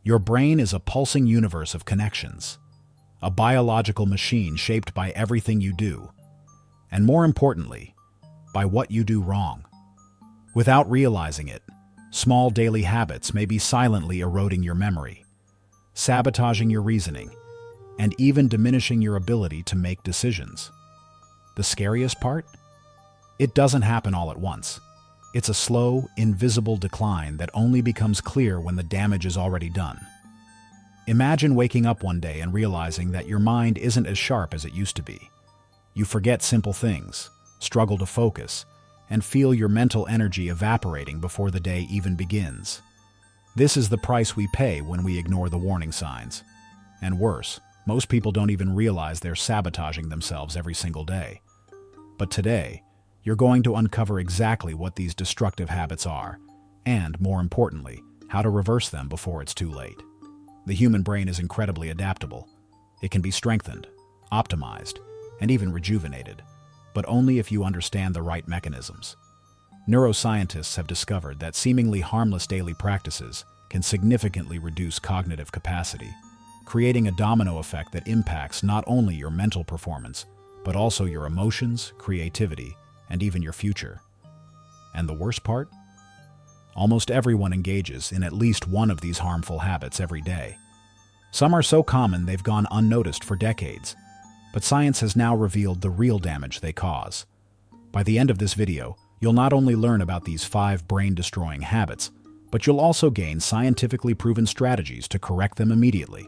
Your brain is a pulsing universe of connections, a biological machine shaped by everything you do, and more importantly, by what you do wrong. Without realizing it, small daily habits may be silently eroding your memory, sabotaging your reasoning, and even diminishing your ability to make decisions. The scariest part? It doesn't happen all at once. It's a slow, invisible decline that only becomes clear when the damage is already done. Imagine waking up one day and realizing that your mind isn't as sharp as it used to be. You forget simple things, struggle to focus, and feel your mental energy evaporating before the day even begins. This is the price we pay when we ignore the warning signs. And worse, most people don't even realize they're sabotaging themselves every single day. But today, you're going to uncover exactly what these destructive habits are, and, more importantly, how to reverse them before it's too late. The human brain is incredibly adaptable. It can be strengthened, optimized, and even rejuvenated, but only if you understand the right mechanisms. Neuroscientists have discovered that seemingly harmless daily practices can significantly reduce cognitive capacity, creating a domino effect that impacts not only your mental performance, but also your emotions, creativity, and even your future. And the worst part? Almost everyone engages in at least one of these harmful habits every day. Some are so common they've gone unnoticed for decades, but science has now revealed the real damage they cause. By the end of this video, you'll not only learn about these 5 brain-destroying habits, but you'll also gain scientifically proven strategies to correct them immediately.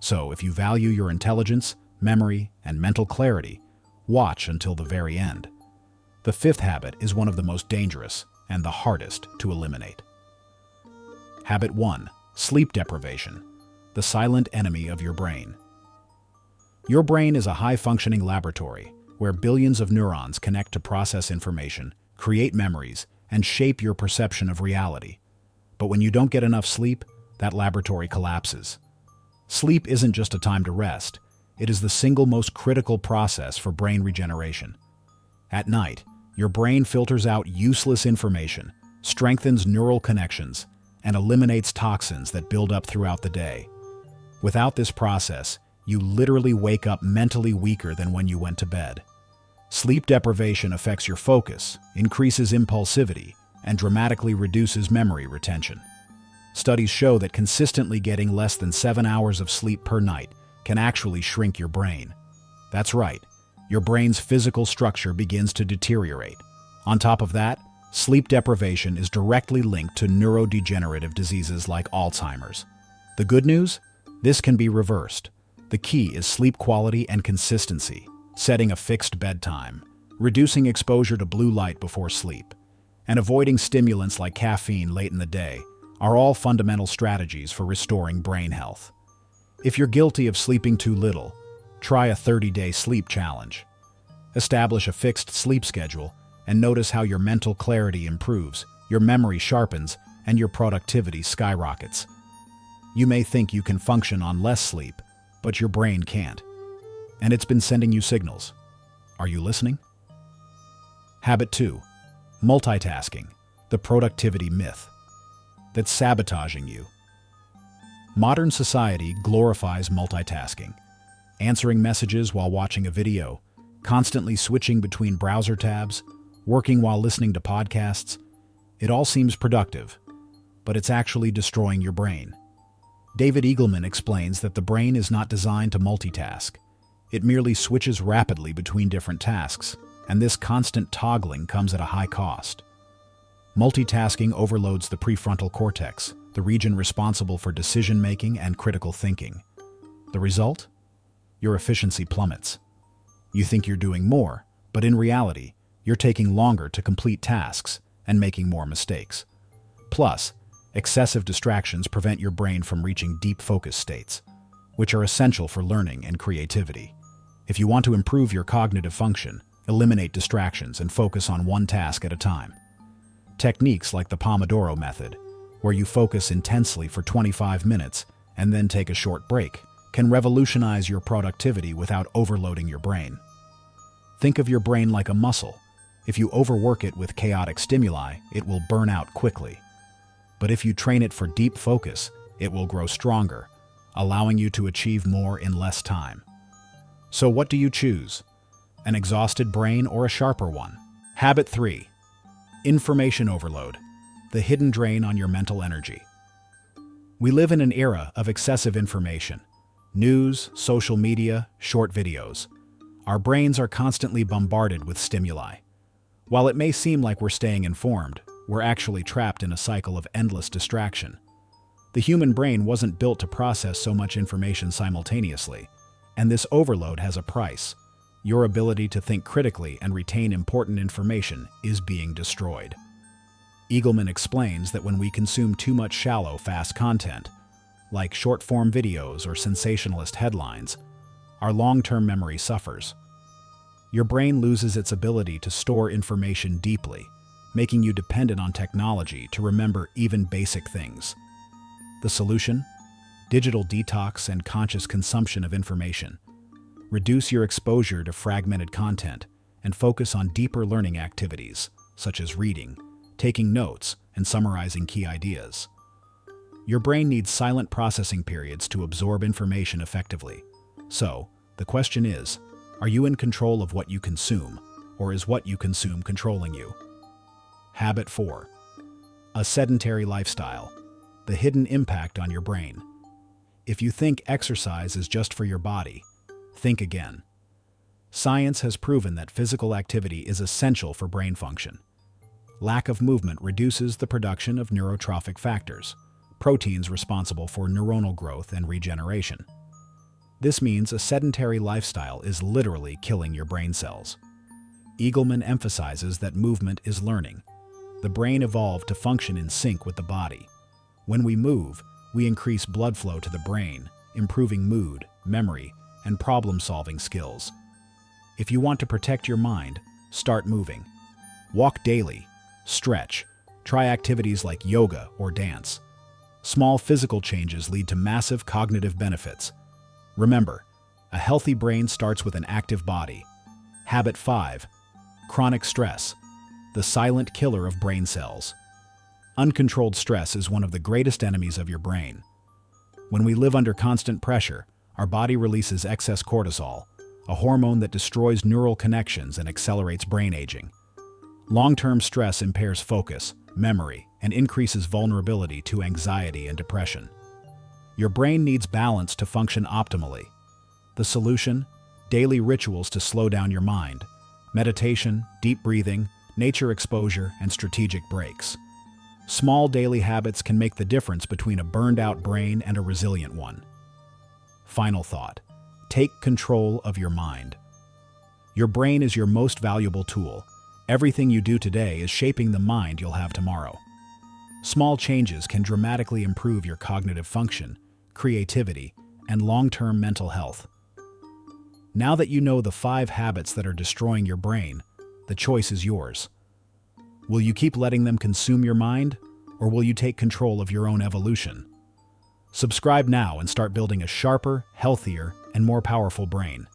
So, if you value your intelligence, memory, and mental clarity, watch until the very end. The 5th habit is one of the most dangerous and the hardest to eliminate. Habit 1. Sleep deprivation, the silent enemy of your brain. Your brain is a high-functioning laboratory where billions of neurons connect to process information, create memories, and shape your perception of reality. But when you don't get enough sleep, that laboratory collapses. Sleep isn't just a time to rest. It is the single most critical process for brain regeneration. At night, your brain filters out useless information, strengthens neural connections, and eliminates toxins that build up throughout the day. Without this process, you literally wake up mentally weaker than when you went to bed. Sleep deprivation affects your focus, increases impulsivity, and dramatically reduces memory retention. Studies show that consistently getting less than 7 hours of sleep per night can actually shrink your brain. That's right. Your brain's physical structure begins to deteriorate. On top of that, sleep deprivation is directly linked to neurodegenerative diseases like Alzheimer's. The good news? This can be reversed. The key is sleep quality and consistency, setting a fixed bedtime, reducing exposure to blue light before sleep, and avoiding stimulants like caffeine late in the day are all fundamental strategies for restoring brain health. If you're guilty of sleeping too little, try a 30-day sleep challenge. Establish a fixed sleep schedule and notice how your mental clarity improves, your memory sharpens, and your productivity skyrockets. You may think you can function on less sleep, but your brain can't. And it's been sending you signals. Are you listening? Habit 2. Multitasking, the productivity myth that's sabotaging you. Modern society glorifies multitasking. Answering messages while watching a video, constantly switching between browser tabs, working while listening to podcasts. It all seems productive, but it's actually destroying your brain. David Eagleman explains that the brain is not designed to multitask. It merely switches rapidly between different tasks, and this constant toggling comes at a high cost. Multitasking overloads the prefrontal cortex, the region responsible for decision-making and critical thinking. The result? Your efficiency plummets. You think you're doing more, but in reality, you're taking longer to complete tasks and making more mistakes. Plus, excessive distractions prevent your brain from reaching deep focus states, which are essential for learning and creativity. If you want to improve your cognitive function, eliminate distractions and focus on one task at a time. Techniques like the Pomodoro method, where you focus intensely for 25 minutes and then take a short break, can revolutionize your productivity without overloading your brain. Think of your brain like a muscle. If you overwork it with chaotic stimuli, it will burn out quickly. But if you train it for deep focus, it will grow stronger, allowing you to achieve more in less time. So what do you choose? An exhausted brain or a sharper one? Habit 3. Information overload, the hidden drain on your mental energy. We live in an era of excessive information. News, social media, short videos. Our brains are constantly bombarded with stimuli. While it may seem like we're staying informed, we're actually trapped in a cycle of endless distraction. The human brain wasn't built to process so much information simultaneously, and this overload has a price. Your ability to think critically and retain important information is being destroyed. Eagleman explains that when we consume too much shallow, fast content, like short-form videos or sensationalist headlines, our long-term memory suffers. Your brain loses its ability to store information deeply, making you dependent on technology to remember even basic things. The solution? Digital detox and conscious consumption of information. Reduce your exposure to fragmented content and focus on deeper learning activities, such as reading, taking notes, and summarizing key ideas. Your brain needs silent processing periods to absorb information effectively. So, the question is, are you in control of what you consume, or is what you consume controlling you? Habit 4. A sedentary lifestyle, the hidden impact on your brain. If you think exercise is just for your body, think again. Science has proven that physical activity is essential for brain function. Lack of movement reduces the production of neurotrophic factors, proteins responsible for neuronal growth and regeneration. This means a sedentary lifestyle is literally killing your brain cells. Eagleman emphasizes that movement is learning. The brain evolved to function in sync with the body. When we move, we increase blood flow to the brain, improving mood, memory, and problem-solving skills. If you want to protect your mind, start moving. Walk daily, stretch, try activities like yoga or dance. Small physical changes lead to massive cognitive benefits. Remember, a healthy brain starts with an active body. Habit 5. Chronic stress, the silent killer of brain cells. Uncontrolled stress is one of the greatest enemies of your brain. When we live under constant pressure, our body releases excess cortisol, a hormone that destroys neural connections and accelerates brain aging. Long-term stress impairs focus, memory, and increases vulnerability to anxiety and depression. Your brain needs balance to function optimally. The solution? Daily rituals to slow down your mind. Meditation, deep breathing, nature exposure, and strategic breaks. Small daily habits can make the difference between a burned-out brain and a resilient one. Final thought. Take control of your mind. Your brain is your most valuable tool. Everything you do today is shaping the mind you'll have tomorrow. Small changes can dramatically improve your cognitive function, creativity, and long-term mental health. Now that you know the 5 habits that are destroying your brain, the choice is yours. Will you keep letting them consume your mind, or will you take control of your own evolution? Subscribe now and start building a sharper, healthier, and more powerful brain.